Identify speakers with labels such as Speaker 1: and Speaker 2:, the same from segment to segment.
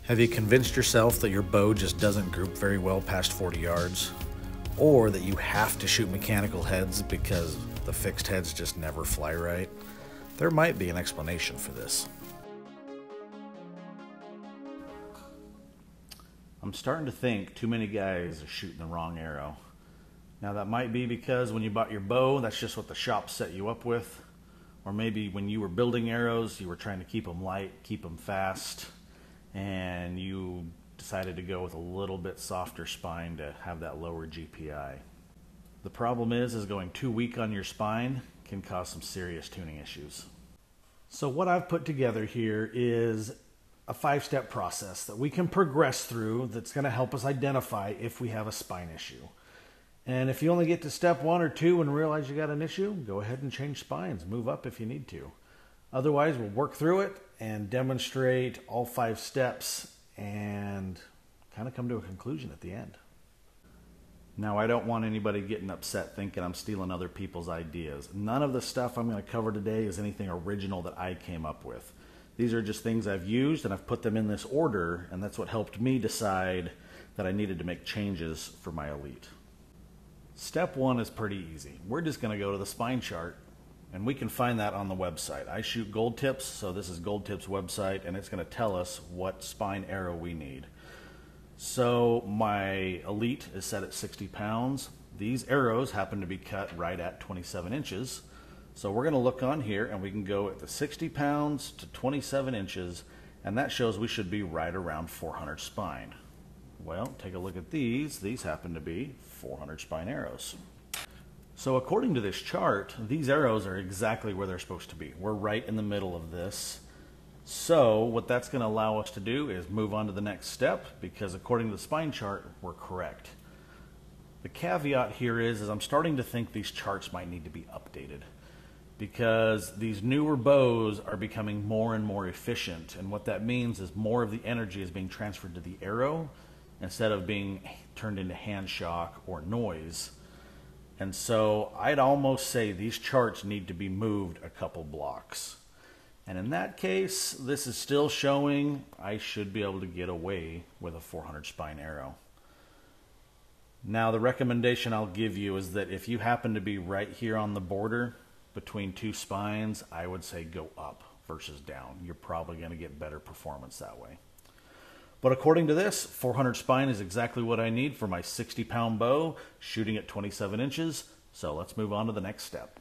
Speaker 1: Have you convinced yourself that your bow just doesn't group very well past 40 yards? Or that you have to shoot mechanical heads because the fixed heads just never fly right? There might be an explanation for this. I'm starting to think too many guys are shooting the wrong arrow. Now that might be because when you bought your bow, that's just what the shop set you up with. Or maybe when you were building arrows, you were trying to keep them light, keep them fast, and you decided to go with a little bit softer spine to have that lower GPI. The problem is going too weak on your spine can cause some serious tuning issues. So what I've put together here is a 5-step process that we can progress through that's going to help us identify if we have a spine issue. And if you only get to step 1 or 2 and realize you got an issue, go ahead and change spines. Move up if you need to. Otherwise, we'll work through it and demonstrate all 5 steps and kind of come to a conclusion at the end. Now, I don't want anybody getting upset thinking I'm stealing other people's ideas. None of the stuff I'm going to cover today is anything original that I came up with. These are just things I've used and I've put them in this order, and that's what helped me decide that I needed to make changes for my Elite. Step 1 is pretty easy. We're just going to go to the spine chart, and we can find that on the website. I shoot Gold Tips, so this is Gold Tips' website, and it's going to tell us what spine arrow we need. So my Elite is set at 60 pounds. These arrows happen to be cut right at 27 inches. So we're going to look on here, and we can go at the 60 pounds to 27 inches, and that shows we should be right around 400 spine. Well, take a look at these. These happen to be 400 spine arrows. So according to this chart, these arrows are exactly where they're supposed to be. We're right in the middle of this. So what that's going to allow us to do is move on to the next step, because according to the spine chart, we're correct. The caveat here is I'm starting to think these charts might need to be updated, because these newer bows are becoming more and more efficient, and what that means is more of the energy is being transferred to the arrow instead of being turned into hand shock or noise. And so I'd almost say these charts need to be moved a couple blocks. And in that case, this is still showing I should be able to get away with a 400 spine arrow. Now the recommendation I'll give you is that if you happen to be right here on the border between 2 spines, I would say go up versus down. You're probably going to get better performance that way. But according to this, 400 spine is exactly what I need for my 60-pound bow, shooting at 27 inches. So let's move on to the next step.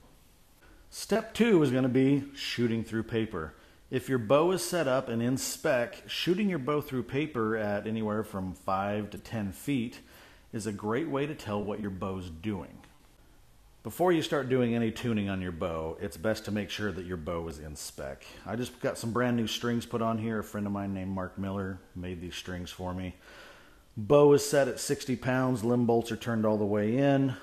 Speaker 1: Step 2 is going to be shooting through paper. If your bow is set up and in spec, shooting your bow through paper at anywhere from 5 to 10 feet is a great way to tell what your bow's doing. Before you start doing any tuning on your bow, it's best to make sure that your bow is in spec. I just got some brand new strings put on here. A friend of mine named Mark Miller made these strings for me. Bow is set at 60 pounds. Limb bolts are turned all the way in.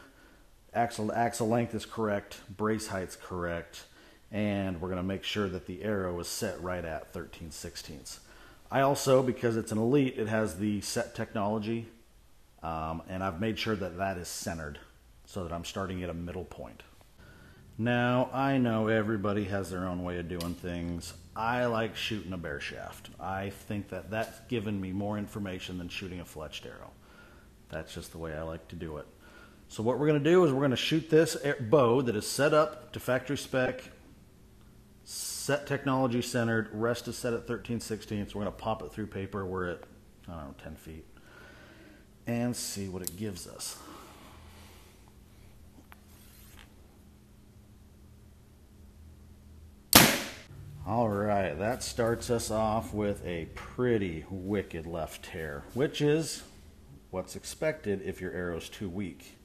Speaker 1: Axle length is correct. Brace height's correct. And we're going to make sure that the arrow is set right at 13/16. I also, because it's an Elite, it has the set technology. And I've made sure that that is centered, so that I'm starting at a middle point. Now, I know everybody has their own way of doing things. I like shooting a bare shaft. I think that that's given me more information than shooting a fletched arrow. That's just the way I like to do it. So what we're going to do is we're going to shoot this bow that is set up to factory spec, set technology centered, rest is set at 13/16. We're going to pop it through paper. We're at, I don't know, 10 feet. And see what it gives us. All right, that starts us off with a pretty wicked left tear, which is what's expected if your arrow's too weak.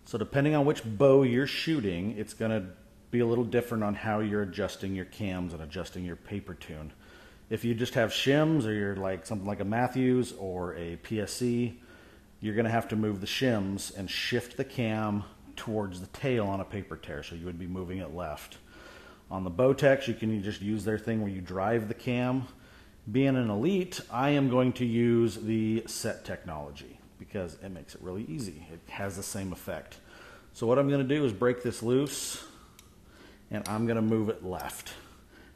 Speaker 1: So depending on which bow you're shooting, it's going to be a little different on how you're adjusting your cams and adjusting your paper tune. If you just have shims, or you're like something like a Matthews or a PSC, you're going to have to move the shims and shift the cam towards the tail on a paper tear, so you would be moving it left. On the Bowtech, you can just use their thing where you drive the cam. Being an Elite, I am going to use the set technology because it makes it really easy. It has the same effect. So what I'm going to do is break this loose, and I'm going to move it left.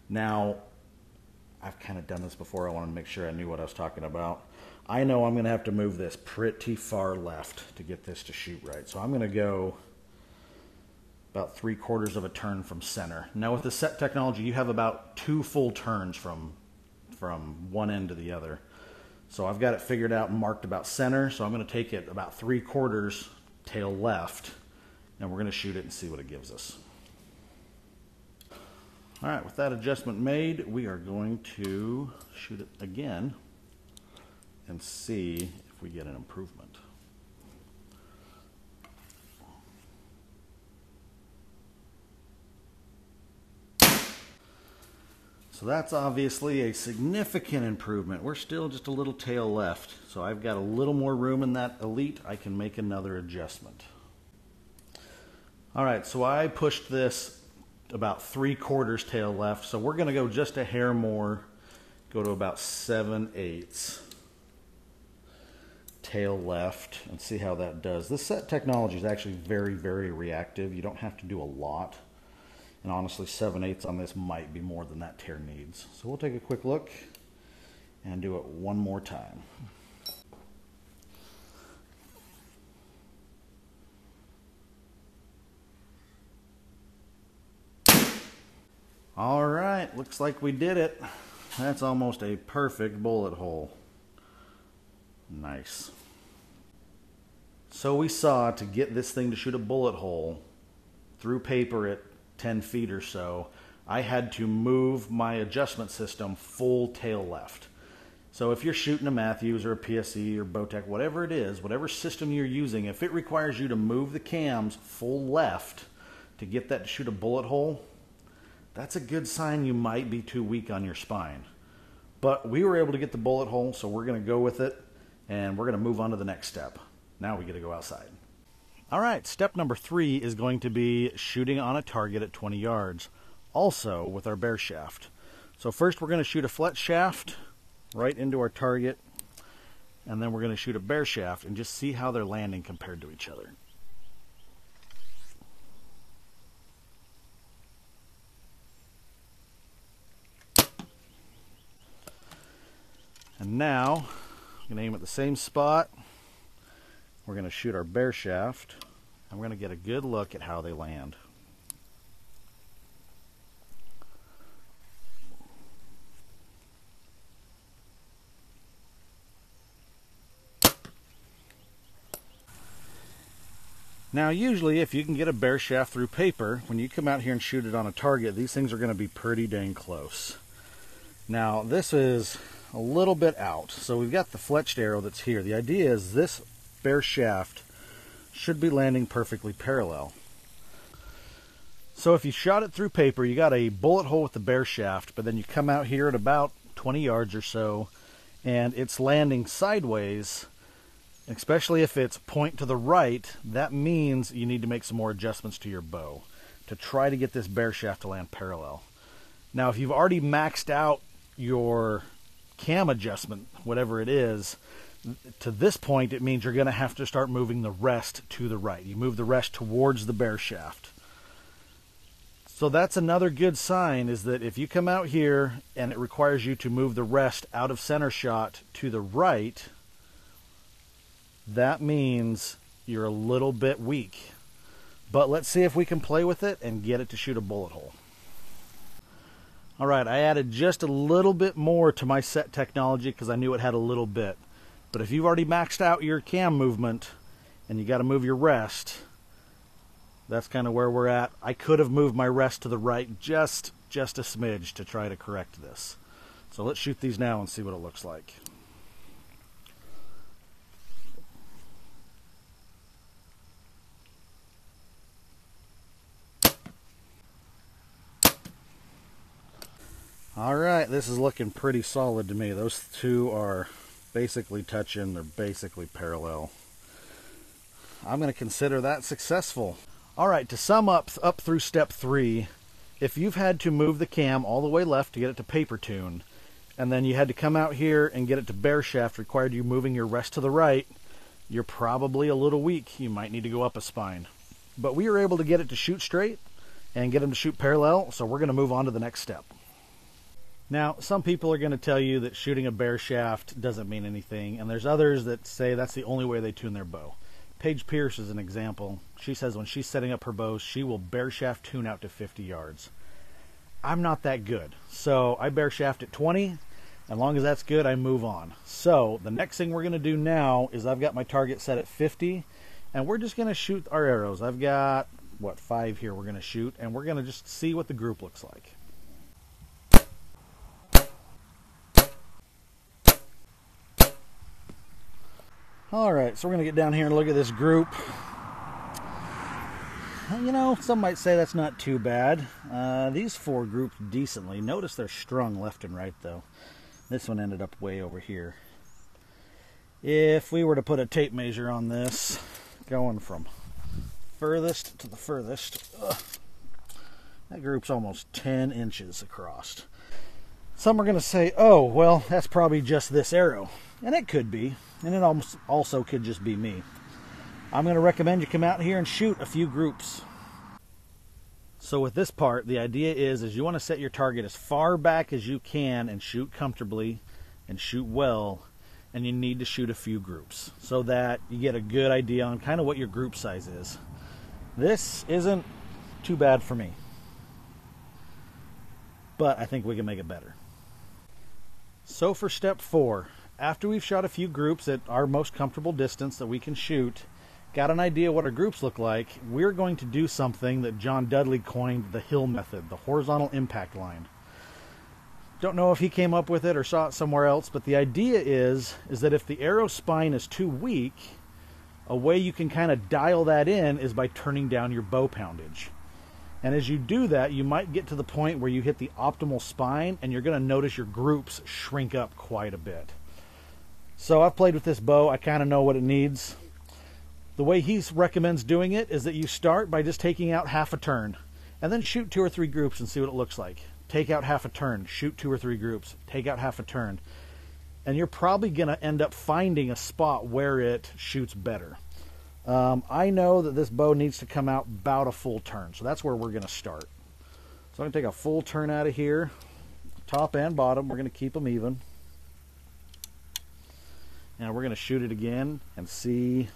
Speaker 1: Now, I've kind of done this before. I wanted to make sure I knew what I was talking about. I know I'm going to have to move this pretty far left to get this to shoot right. So I'm going to go about 3/4 of a turn from center. Now with the set technology, you have about 2 full turns from one end to the other. So I've got it figured out and marked about center. So I'm going to take it about 3/4 tail left, and we're going to shoot it and see what it gives us. All right, with that adjustment made, we are going to shoot it again and see if we get an improvement. So that's obviously a significant improvement. We're still just a little tail left. So I've got a little more room in that Elite. I can make another adjustment. All right, so I pushed this about 3/4 tail left. So we're gonna go just a hair more, go to about 7/8 tail left and see how that does. This set technology is actually very, very reactive. You don't have to do a lot. And honestly, 7/8 on this might be more than that tear needs. So we'll take a quick look and do it one more time. All right, looks like we did it. That's almost a perfect bullet hole. Nice. So we saw, to get this thing to shoot a bullet hole through paper at 10 feet or so, I had to move my adjustment system full tail left. So if you're shooting a Matthews or a PSE or Bowtech, whatever it is, whatever system you're using, if it requires you to move the cams full left to get that to shoot a bullet hole, that's a good sign you might be too weak on your spine. But we were able to get the bullet hole, so we're going to go with it, and we're going to move on to the next step. Now we get to go outside. All right, step number 3 is going to be shooting on a target at 20 yards, also with our bear shaft. So first we're going to shoot a fletch shaft right into our target, and then we're going to shoot a bear shaft and just see how they're landing compared to each other. And now, I'm going to aim at the same spot. We're going to shoot our bear shaft, and we're going to get a good look at how they land. Now usually if you can get a bear shaft through paper, when you come out here and shoot it on a target, these things are going to be pretty dang close. Now this is a little bit out, so we've got the fletched arrow that's here. The idea is this bear shaft should be landing perfectly parallel. So if you shot it through paper, you got a bullet hole with the bear shaft, but then you come out here at about 20 yards or so, and it's landing sideways. Especially if it's point to the right, that means you need to make some more adjustments to your bow to try to get this bear shaft to land parallel. Now, if you've already maxed out your cam adjustment, whatever it is, to this point, it means you're going to have to start moving the rest to the right. You move the rest towards the bear shaft. So that's another good sign, is that if you come out here and it requires you to move the rest out of center shot to the right, that means you're a little bit weak. But let's see if we can play with it and get it to shoot a bullet hole. All right, I added just a little bit more to my set technology because I knew it had a little bit. But if you've already maxed out your cam movement and you got to move your rest, that's kind of where we're at. I could have moved my rest to the right just a smidge to try to correct this. So let's shoot these now and see what it looks like. All right, this is looking pretty solid to me. Those two are basically touching, they're basically parallel. I'm going to consider that successful. All right, to sum up through step 3, if you've had to move the cam all the way left to get it to paper tune, and then you had to come out here and get it to bear shaft, required you moving your rest to the right, you're probably a little weak. You might need to go up a spine. But we were able to get it to shoot straight and get them to shoot parallel, so we're going to move on to the next step. Now, some people are going to tell you that shooting a bare shaft doesn't mean anything, and there's others that say that's the only way they tune their bow. Paige Pierce is an example. She says when she's setting up her bows, she will bare shaft tune out to 50 yards. I'm not that good, so I bare shaft at 20. As long as that's good, I move on. So the next thing we're going to do now is I've got my target set at 50, and we're just going to shoot our arrows. I've got, 5 here we're going to shoot, and we're going to just see what the group looks like. Alright, so we're going to get down here and look at this group. You know, some might say that's not too bad. These 4 grouped decently. Notice they're strung left and right, though. This one ended up way over here. If we were to put a tape measure on this, going from furthest to the furthest, that group's almost 10 inches across. Some are going to say, oh, well, that's probably just this arrow. And it could be. And it also could just be me. I'm going to recommend you come out here and shoot a few groups. So with this part, the idea is you want to set your target as far back as you can and shoot comfortably and shoot well, and you need to shoot a few groups so that you get a good idea on kind of what your group size is. This isn't too bad for me, but I think we can make it better. So for step 4, after we've shot a few groups at our most comfortable distance that we can shoot, got an idea what our groups look like, we're going to do something that John Dudley coined the Hill method, the horizontal impact line. Don't know if he came up with it or saw it somewhere else, but the idea is that if the arrow spine is too weak, a way you can kind of dial that in is by turning down your bow poundage. And as you do that, you might get to the point where you hit the optimal spine and you're going to notice your groups shrink up quite a bit. So I've played with this bow. I kind of know what it needs. The way he recommends doing it is that you start by just taking out half a turn and then shoot 2 or 3 groups and see what it looks like. Take out half a turn, shoot 2 or 3 groups, take out half a turn. And you're probably going to end up finding a spot where it shoots better. I know that this bow needs to come out about a full turn, so that's where we're going to start. So I'm going to take a full turn out of here, top and bottom. We're going to keep them even. And we're going to shoot it again and see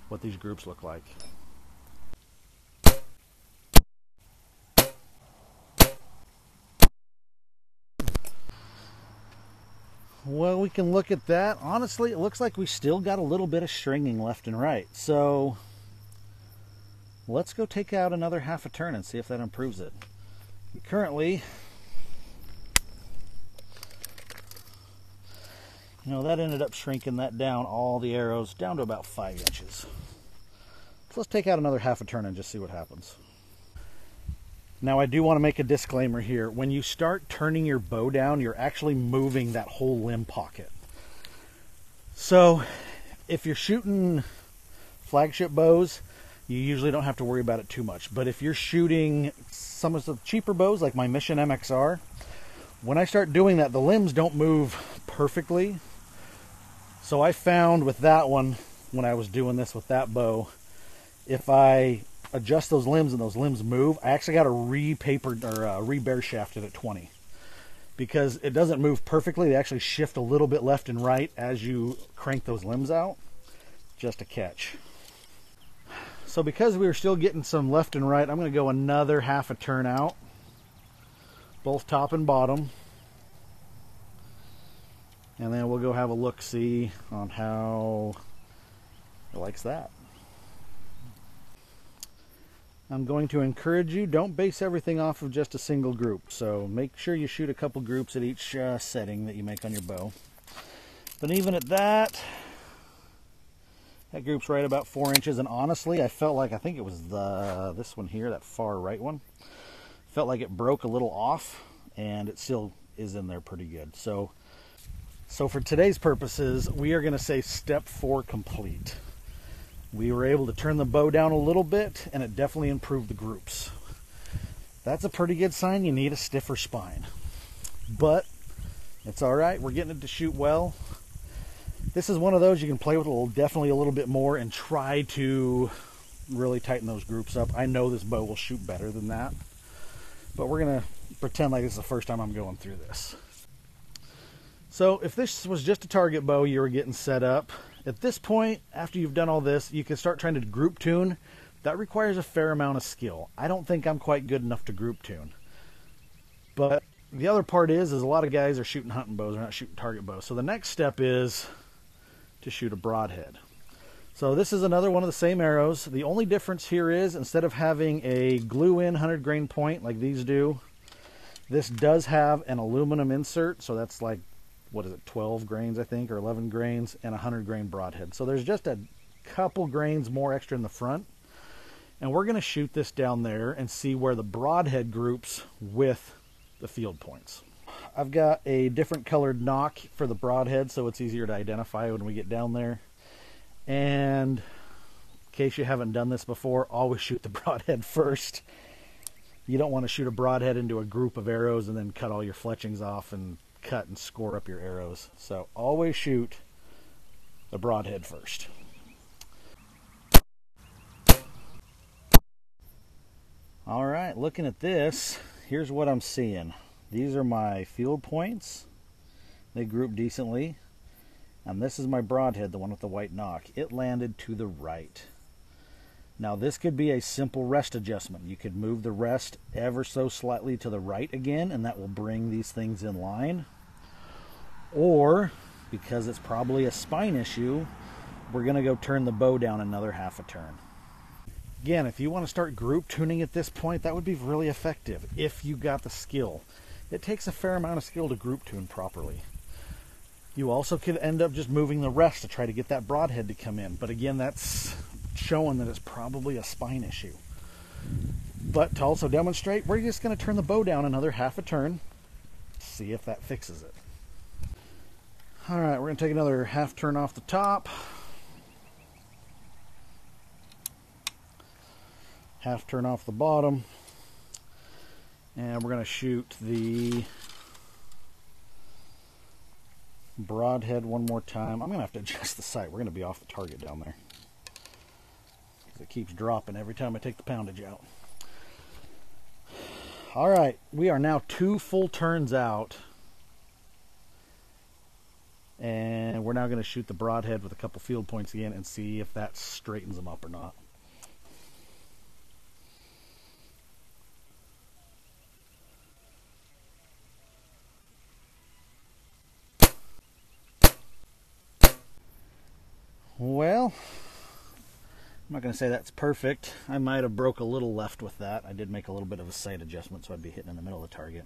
Speaker 1: what these groups look like. Well, we can look at that. Honestly, it looks like we still got a little bit of stringing left and right. So let's go take out another half a turn and see if that improves it. Currently, you know, that ended up shrinking that down, all the arrows, down to about 5 inches. So let's take out another half a turn and just see what happens. Now I do want to make a disclaimer here. When you start turning your bow down, you're actually moving that whole limb pocket. So if you're shooting flagship bows, you usually don't have to worry about it too much. But if you're shooting some of the cheaper bows like my Mission MXR, when I start doing that, the limbs don't move perfectly. So I found with that one, when I was doing this with that bow, if I adjust those limbs and those limbs move, I actually got to re-papered or re-bare shafted at 20 because it doesn't move perfectly. They actually shift a little bit left and right as you crank those limbs out. Just a catch. So because we were still getting some left and right, I'm going to go another half a turn out, both top and bottom, and then we'll go have a look-see on how it likes that. I'm going to encourage you, don't base everything off of just a single group. So make sure you shoot a couple groups at each setting that you make on your bow. But even at that, that group's right about 4 inches. And honestly, I felt like, I think it was this one here, that far right one, felt like it broke a little off, and it still is in there pretty good. So for today's purposes, we are going to say step 4 complete. We were able to turn the bow down a little bit, and it definitely improved the groups. That's a pretty good sign. You need a stiffer spine. But it's all right. We're getting it to shoot well. This is one of those you can play with definitely a little bit more and try to really tighten those groups up. I know this bow will shoot better than that. But we're going to pretend like this is the first time I'm going through this. So if this was just a target bow you were getting set up, at this point, after you've done all this, you can start trying to group tune. That requires a fair amount of skill. I don't think I'm quite good enough to group tune. But the other part is a lot of guys are shooting hunting bows, they're not shooting target bows. So the next step is to shoot a broadhead. So this is another one of the same arrows. The only difference here is instead of having a glue-in 100 grain point like these do, this does have an aluminum insert. So that's like, what is it, 12 grains I think, or 11 grains, and a 100 grain broadhead. So there's just a couple grains more extra in the front. And we're going to shoot this down there and see where the broadhead groups with the field points. I've got a different colored nock for the broadhead so it's easier to identify when we get down there. And in case you haven't done this before, always shoot the broadhead first. You don't want to shoot a broadhead into a group of arrows and then cut all your fletchings off and cut and score up your arrows. So always shoot the broadhead first. All right, looking at this, here's what I'm seeing. These are my field points. They group decently. And this is my broadhead, the one with the white nock. It landed to the right. Now this could be a simple rest adjustment. You could move the rest ever so slightly to the right again, and that will bring these things in line. Or, because it's probably a spine issue, we're going to go turn the bow down another half a turn. Again, if you want to start group tuning at this point, that would be really effective if you got the skill. It takes a fair amount of skill to group tune properly. You also could end up just moving the rest to try to get that broadhead to come in. But again, that's showing that it's probably a spine issue. But to also demonstrate, we're just going to turn the bow down another half a turn, see if that fixes it. All right, we're going to take another half turn off the top. Half turn off the bottom. And we're going to shoot the broadhead one more time. I'm going to have to adjust the sight. We're going to be off the target down there, because it keeps dropping every time I take the poundage out. All right, we are now 2 full turns out. And we're now going to shoot the broadhead with a couple field points again and see if that straightens them up or not. Well, I'm not going to say that's perfect. I might have broke a little left with that. I did make a little bit of a sight adjustment, so I'd be hitting in the middle of the target.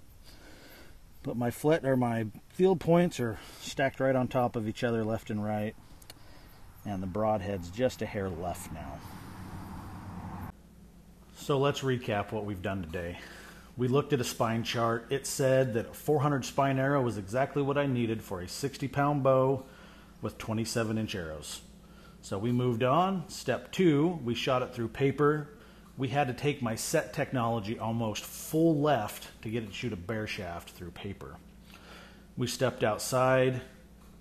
Speaker 1: But my my field points are stacked right on top of each other, left and right, and the broadhead's just a hair left now. So let's recap what we've done today. We looked at a spine chart. It said that a 400 spine arrow was exactly what I needed for a 60-pound bow with 27-inch arrows. So we moved on. Step 2, we shot it through paper. We had to take my set technology almost full left to get it to shoot a bear shaft through paper. We stepped outside,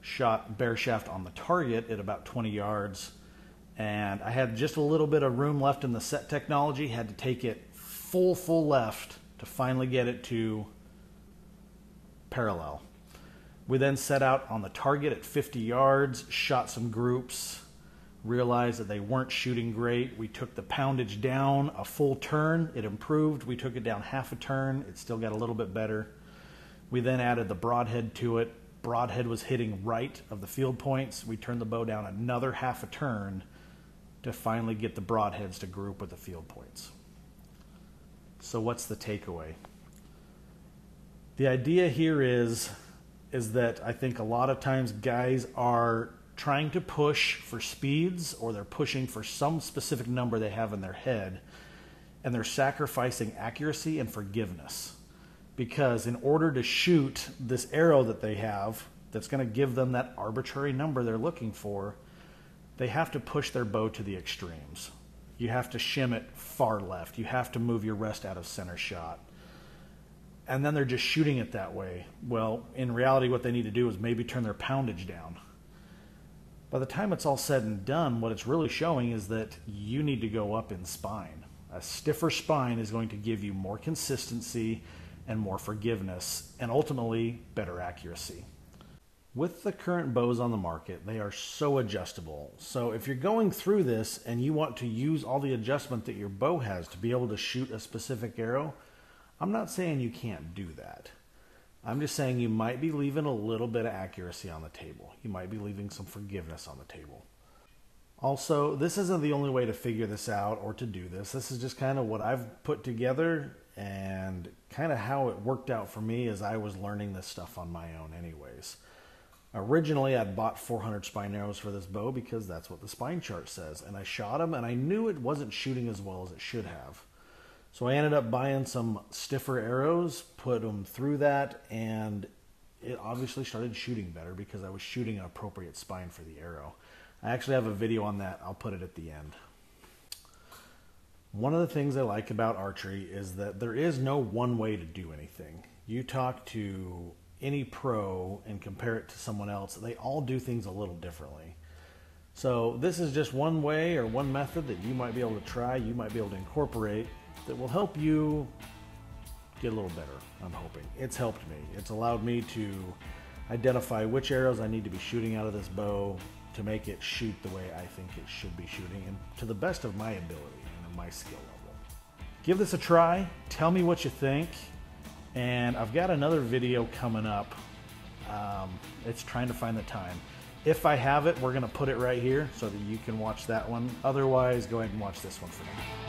Speaker 1: shot bear shaft on the target at about 20 yards, and I had just a little bit of room left in the set technology, had to take it full left to finally get it to parallel. We then set out on the target at 50 yards, shot some groups, realized that they weren't shooting great. We took the poundage down a full turn. It improved. We took it down half a turn. It still got a little bit better. We then added the broadhead to it. Broadhead was hitting right of the field points. We turned the bow down another half a turn to finally get the broadheads to group with the field points. So what's the takeaway? The idea here is that I think a lot of times guys are trying to push for speeds, or they're pushing for some specific number they have in their head, and they're sacrificing accuracy and forgiveness. Because in order to shoot this arrow that they have that's going to give them that arbitrary number they're looking for, they have to push their bow to the extremes. You have to shim it far left. You have to move your rest out of center shot. And then they're just shooting it that way. Well, in reality, what they need to do is maybe turn their poundage down. By the time it's all said and done, what it's really showing is that you need to go up in spine. A stiffer spine is going to give you more consistency and more forgiveness, and ultimately better accuracy. With the current bows on the market, they are so adjustable. So if you're going through this and you want to use all the adjustment that your bow has to be able to shoot a specific arrow, I'm not saying you can't do that. I'm just saying you might be leaving a little bit of accuracy on the table. You might be leaving some forgiveness on the table. Also, this isn't the only way to figure this out or to do this. This is just kind of what I've put together and kind of how it worked out for me as I was learning this stuff on my own anyways. Originally, I'd bought 400 spine arrows for this bow because that's what the spine chart says. And I shot them, and I knew it wasn't shooting as well as it should have. So I ended up buying some stiffer arrows, put them through that, and it obviously started shooting better because I was shooting an appropriate spine for the arrow. I actually have a video on that. I'll put it at the end. One of the things I like about archery is that there is no one way to do anything. You talk to any pro and compare it to someone else, they all do things a little differently. So this is just one way or one method that you might be able to try, you might be able to incorporate that will help you get a little better, I'm hoping. It's helped me. It's allowed me to identify which arrows I need to be shooting out of this bow to make it shoot the way I think it should be shooting and to the best of my ability and my skill level. Give this a try, tell me what you think. And I've got another video coming up. It's trying to find the time. If I have it, we're going to put it right here so that you can watch that one. Otherwise, go ahead and watch this one for now.